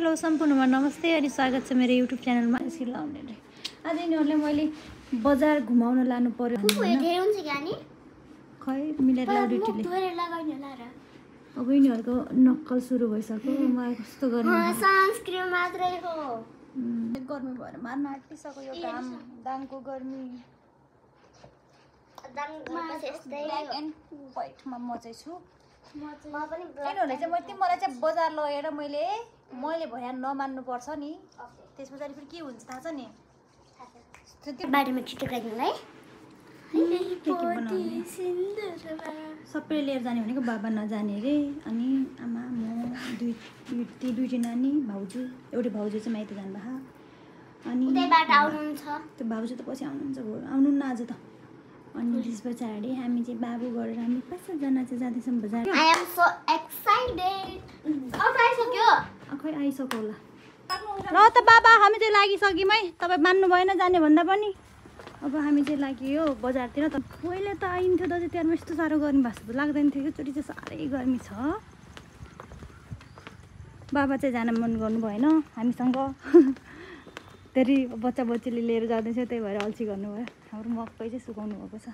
Hello सम्पूर्णमा नमस्ते अनि स्वागत छ मेरो युट्युब च्यानलमा। यसरी लाउने आज यिनीहरूले मैले बजार घुमाउन लानु पर्यो खै मिलेर लाउडेटीले अब यिनीहरूको नक्कल सुरु भइसक्यो। मलाई कस्तो गर्ने सनस्क्रिन मात्रै हो गर्मी भएर मार्न आँटिसक्यो यो घाम दाङको गर्मी दाङमा त्यस्तै ब्ल्याक एन्ड व्हाइटमा म चाहिँ छु। म पनि यिनीहरूले चाहिँ मलाई चाहिँ बजार लगेर मैले भया नमान्नु पर्छ नि। त्यस पछाडि फेरि के हुन्छ थाहा छ नि त्यो बाटोमा छिटो गाड्नुलाई सबै लिएर जाने भनेको बाबा नजाने रे। अनि आमा म दुईटी नानी भाउजू एउटै भाउजू चाहिँ माइत जानुभयो। अनि त्यो भाउजू त पछि आउनुहुन्छ आउनु न आज त। अनि त्यस पछाडि हामी चाहिँ बाबु गरेर हामी 5जना चाहिँ जाँदैछौँ बजार। I am so excited. खै आइसक्यो होला ल त बाबा हामी चाहिँ लागिसक्यौँ है। तपाईँ मान्नु भएन जाने भन्दा पनि अब हामी चाहिँ लाग्यो बजारतिर। त पहिले त आइन्थ्यो दसैँ तिहारमा यस्तो साह्रो गर्मी भएको जस्तो लाग्दैन थियो। एकचोटि चाहिँ साह्रै गर्मी छ। बाबा चाहिँ जान मन गर्नु भएन हामीसँग धेरै बच्चा बच्चीले लिएर जाँदैछ त्यही भएर अल्छी गर्नुभयो। हाम्रो मकै चाहिँ सुकाउनु भएको छ।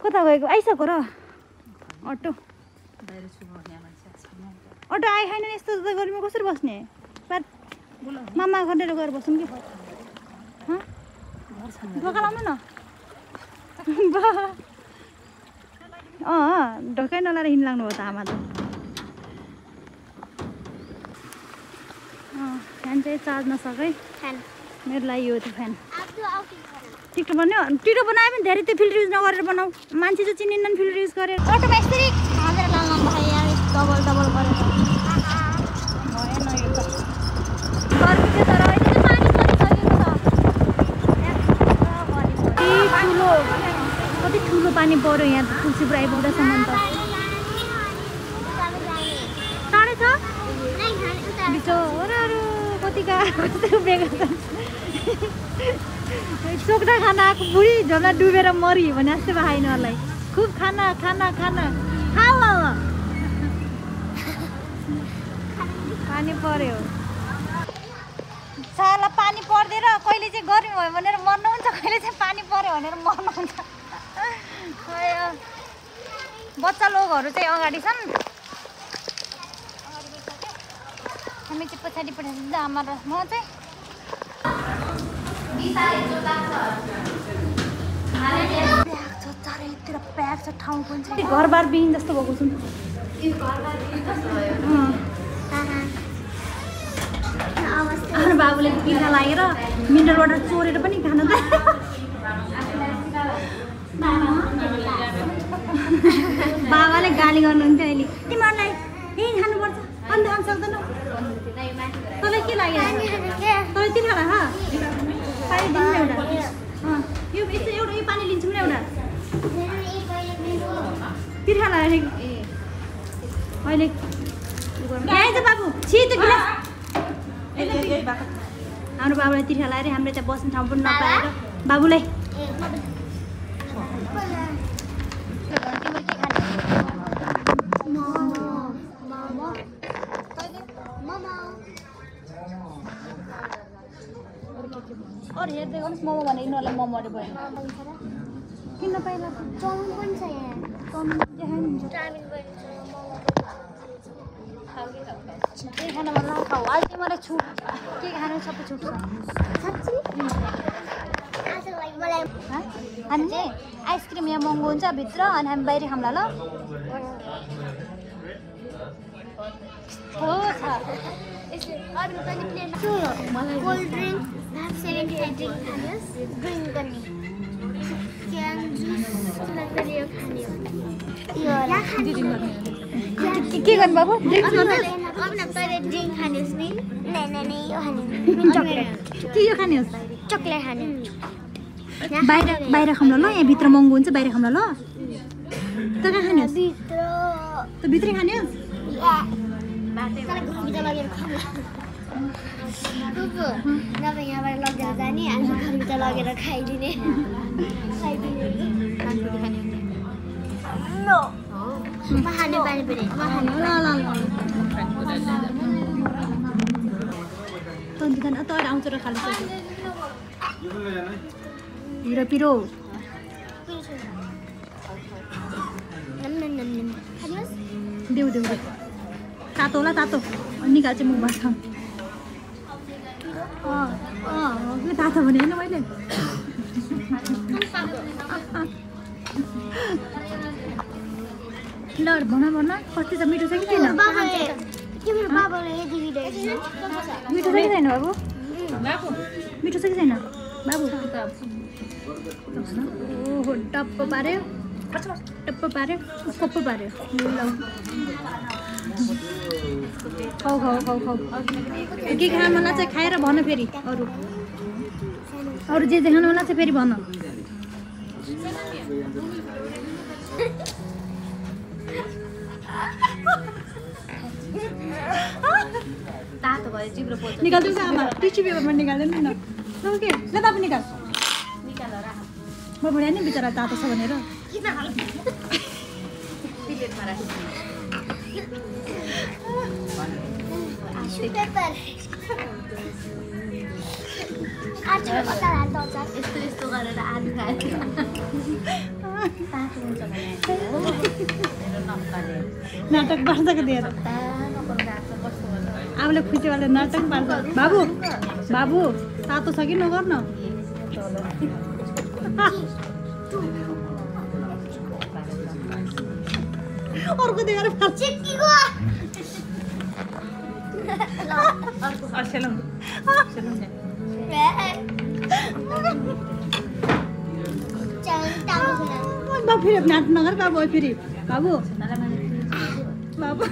कता गएको आइसक्यो र अटो अटो आइ छैन यस्तो गर्मीमा कसरी बस्ने मामा गरेर गएर बसौँ कि ढोका लाउनु न ढोकै नलाएर हिँड्लाग्नु भयो त आमा त। फ्यान चाहिँ चार्ज नसके मेरो लागि यो त्यो फ्यान टिकटक बनायो। टिकटक बनायो भने धेरै त्यो फिल्टर युज नगरेर बनाऊ। मान्छे चाहिँ चिनिन्न फिल्टर युज गरेर अटोमा यसरी हालेर लाउनु भयो यार डबल डबल गरेर भएन यो त गर्मी थियो तर अहिले चाहिँ पानी परिसकेको छ। कति ठुलो पानी पऱ्यो यहाँ तुलसीपुर आइपुग्दासम्म त टाढै छ बिचराहरू कति गाह्रो बेगा चोक्टा खाना आएको बुढी झोला डुबेर मरि भने जस्तै भयो यिनीहरूलाई। खुब खाना खाना खाना खाऊ पानी पर्यो साला पानी पर्दैन। कहिले चाहिँ गर्मी भयो भनेर मर्नुहुन्छ कहिले चाहिँ पानी पर्यो भनेर मर्नुहुन्छ। बच्चा लोगहरू चाहिँ अगाडि छन् हामी चाहिँ पछाडि आमा र म चाहिँ चारैतिर प्याक छ ठाउँ पनि छ। घरबार बिहिन जस्तो भएको छु। बाबुले पिठा लागेर मिनरल वाटर चोरेर पनि खान त बाबाले गाली गर्नुहुन्थ्यो। अहिले तिमीहरूलाई यही खानुपर्छ अन्त खान सक्दैन तँलाई के लाग्यो तँलाई तिन खाना पाइदिनु एउटा यो यस्तो एउटा यो पानी लिन्छौँ न एउटा तिर्खा लाग्यो अहिले आएछ बाबु छि त्यो गिलास हाम्रो बाबुलाई तिर्खा लगाएर हाम्रो त्यहाँ बस्ने ठाउँ पनि नपाएर बाबुलाई अरू हेर्दै गर्नुहोस् मोमो भने यिनीहरूलाई मोमो अरे भयो किन पहिला चाउमिन पनि छ यहाँ चाउमिन देखाइदिन्छ केही खान मन नखाऊ आज चाहिँ मलाई छुट के खानु सबै छुट छ। हामी चाहिँ आइसक्रिम यहाँ महँगो हुन्छ भित्र अनि हामी बाहिर खाउँला ल हो छ कोल्ड ड्रिङ्क 75 ड्रिङ्क खानुहोस् ड्रिङ्क गर्ने क्यान जुस यो खाने के गर्नु बाबु ड्रिङ्क खानुहोस् नि यो खाने के यो खाने होस् चक्लेट खाने बाहिर खाउँला ल यहाँ भित्र महँगो हुन्छ बाहिर खाउँला ल त कहाँ खाने होस् त भित्रै खाने होस् नभए यहाँबाट लगेर जाने अनि घरभित्र लगेर खाइदिने खाने पानी पनि ल झन् तर आउँछ र खालिसक्यो हिरो पिरो देऊ देऊ तातो होला तातो निकाल चाहिँ मुखबाट तातो भने होइन मैले ल भन भन कति छ मिठो छ कि छैन मिठो छ कि छैन बाबु मिठो छ कि छैन बाबु ओहो टप्प पार्यो कप्प पार्यो खाऊ खाऊ खाऊ खाऊ के खान मन लाग्छ खाएर भन फेरि अरू जे खान मन लाग्छ फेरि भन तातो भयो जिब्रो पोल्छ निकाल्दैछ आमा टिस्यु पेपरमा निकाल्दैन न के ल बाबु निकाल म भने नि बिचरा तातो छ भनेर प्लेटमा राख्छु यस्तो गरेर आलु खायो नाटक पार्छ दिएर आफूले खुसी भएर नाटक पार्छ बाबु बाबु तातो छ कि नगर्न अर्को दिएर फेरि नाट नगर बाबु फेरि बाबु बाबु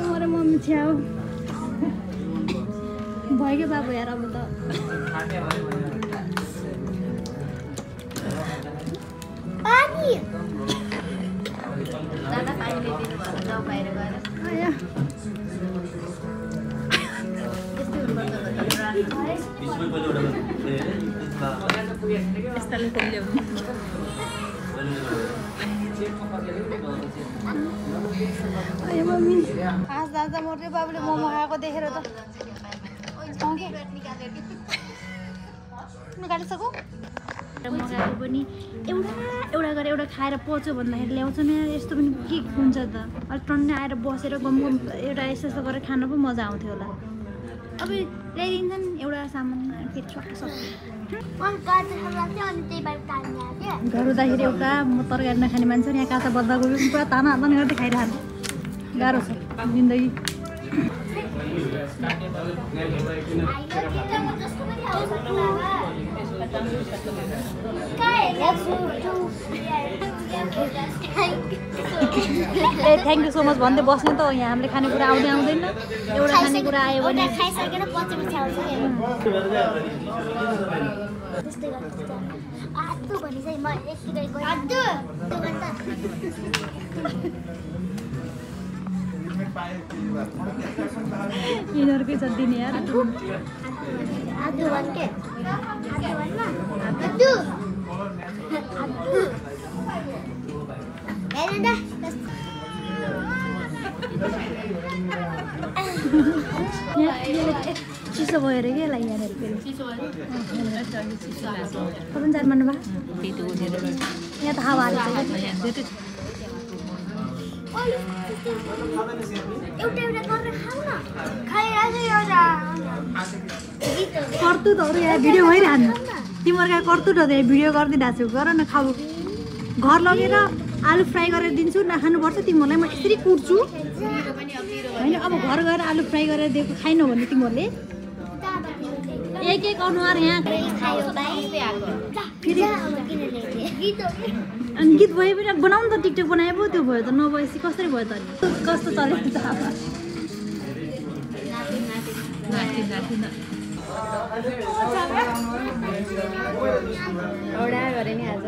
मेरो मम्मी छ्याउ भयो क्या बाबु यार अब त मम्मी हाँस्दा हाँस्दा मर्यो बाबुले मोमो खाएको देखेर त निकालिसक्यो मगाएको पनि एउटा गरेर एउटा खाएर पच्यो भन्दाखेरि ल्याउँछ नि यस्तो पनि के हुन्छ त अलिक टन्नै आएर बसेर गम एउटा यस्तो यस्तो गरेर खानु पो मजा आउँथ्यो होला अब ल्याइदिन्छन् एउटा सामान फेरि घर हुँदाखेरि एउटा म तरकारी नखाने मान्छे यहाँ काँचा बद्दागोबी पुरा ताना तान गर्दै खाइरहनु गाह्रो छ जिन्दगी ए थ्याङ्क यू सो मच भन्दै बस्ने त यहाँ हामीले खानेकुरा आउँदैन एउटा खानेकुरा आयो भने यिनीहरूकै छ दिने यार चिसो भयो अरे क्या लागि यहाँनिर फेरि तपाईँ चार मान्नु भयो यहाँ त हावा हाल्छ कर्तुतहरू यहाँ भिडियो भइरहनु तिमीहरूका कर्तुतहरू यहाँ भिडियो गरिदिइरहेको छु गर न खाऊ घर लगेर आलु फ्राई गरेर दिन्छु नखानुपर्छ तिमीहरूलाई म यसरी कुट्छु होइन अब घर गएर आलु फ्राई गरेर दिएको खाइनौ भने तिमीहरूले एक अनुहार यहाँ फेरि अनि गीत भयो पनि बनाउनु त टिकटक बनाए पो त्यो भयो त नभएपछि कसरी भयो त कस्तो चलेको त एउटा गरे नि आज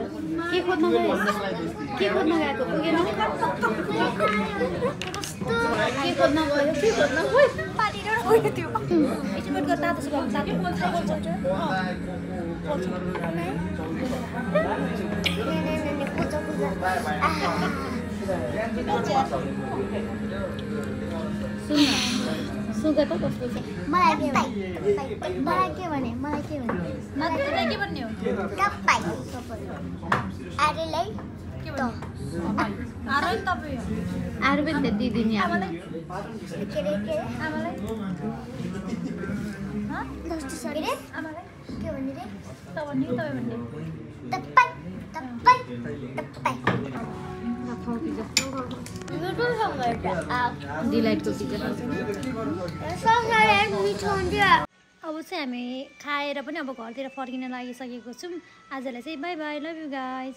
के खोज्न गयो के खोज्न गएको पुगेन के खोज्न गयो उयो त्यो एकछिन गरेर तातो छ तातो सुगा त कस्तो छ मलाई के भने नातिलाई के भन्ने हो टप्पाई आरेलाई के भन्ने आरो नि तपाईँ आरो पनि त दिदिनी आमालाई के रे आमालाई दस्तो सरे आमालाई के भन्ने रे त भन्ने तपाईँ भन्ने टप्पाई डिलाइटको पिज्जा मिठो हुन्छ अब चाहिँ हामी खाएर पनि अब घरतिर फर्किन लागिसकेको छौँ आजलाई चाहिँ by by love you guys